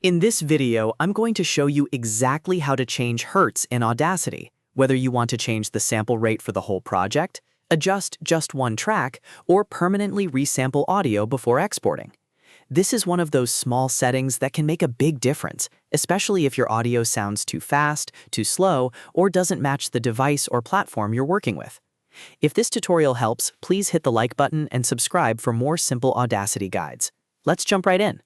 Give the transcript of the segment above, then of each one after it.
In this video, I'm going to show you exactly how to change hertz in Audacity, whether you want to change the sample rate for the whole project, adjust just one track, or permanently resample audio before exporting. This is one of those small settings that can make a big difference, especially if your audio sounds too fast, too slow, or doesn't match the device or platform you're working with. If this tutorial helps, please hit the like button and subscribe for more simple Audacity guides. Let's jump right in.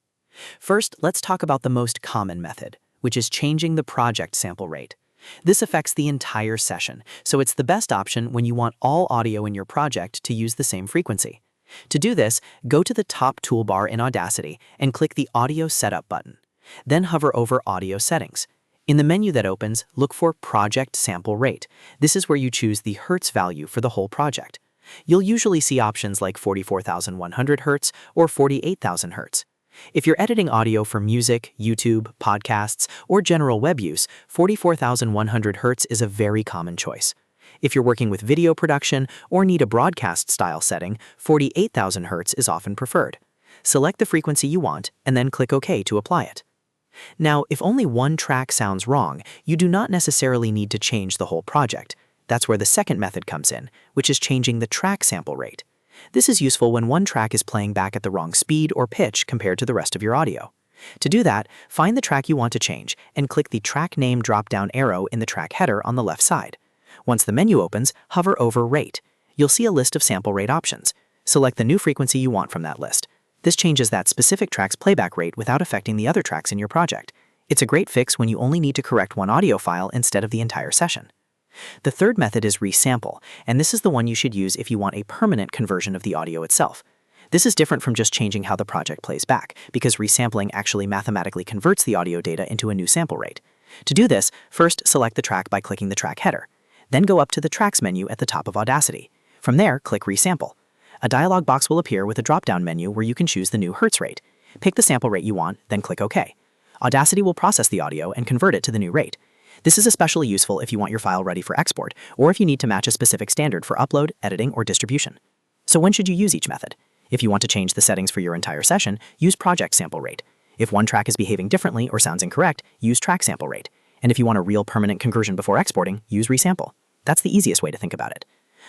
First, let's talk about the most common method, which is changing the project sample rate. This affects the entire session, so it's the best option when you want all audio in your project to use the same frequency. To do this, go to the top toolbar in Audacity and click the Audio Setup button. Then hover over Audio Settings. In the menu that opens, look for Project Sample Rate. This is where you choose the hertz value for the whole project. You'll usually see options like 44,100 Hz or 48,000 Hz. If you're editing audio for music, YouTube, podcasts, or general web use, 44,100 Hz is a very common choice. If you're working with video production or need a broadcast-style setting, 48,000 Hz is often preferred. Select the frequency you want and then click OK to apply it. Now, if only one track sounds wrong, you do not necessarily need to change the whole project. That's where the second method comes in, which is changing the track sample rate. This is useful when one track is playing back at the wrong speed or pitch compared to the rest of your audio. To do that, find the track you want to change and click the track name drop-down arrow in the track header on the left side. Once the menu opens, hover over Rate. You'll see a list of sample rate options. Select the new frequency you want from that list. This changes that specific track's playback rate without affecting the other tracks in your project. It's a great fix when you only need to correct one audio file instead of the entire session. The third method is Resample, and this is the one you should use if you want a permanent conversion of the audio itself. This is different from just changing how the project plays back, because resampling actually mathematically converts the audio data into a new sample rate. To do this, first select the track by clicking the track header. Then go up to the Tracks menu at the top of Audacity. From there, click Resample. A dialog box will appear with a drop-down menu where you can choose the new hertz rate. Pick the sample rate you want, then click OK. Audacity will process the audio and convert it to the new rate. This is especially useful if you want your file ready for export, or if you need to match a specific standard for upload, editing, or distribution. So when should you use each method? If you want to change the settings for your entire session, use Project Sample Rate. If one track is behaving differently or sounds incorrect, use Track Sample Rate. And if you want a real permanent conversion before exporting, use Resample. That's the easiest way to think about it.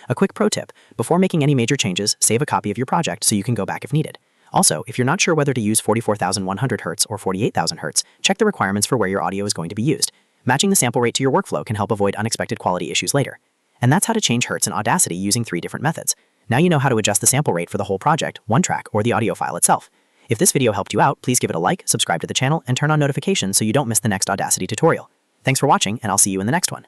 A quick pro tip: before making any major changes, save a copy of your project so you can go back if needed. Also, if you're not sure whether to use 44,100 Hz or 48,000 Hz, check the requirements for where your audio is going to be used. Matching the sample rate to your workflow can help avoid unexpected quality issues later. And that's how to change hertz in Audacity using 3 different methods. Now you know how to adjust the sample rate for the whole project, one track, or the audio file itself. If this video helped you out, please give it a like, subscribe to the channel, and turn on notifications so you don't miss the next Audacity tutorial. Thanks for watching, and I'll see you in the next one.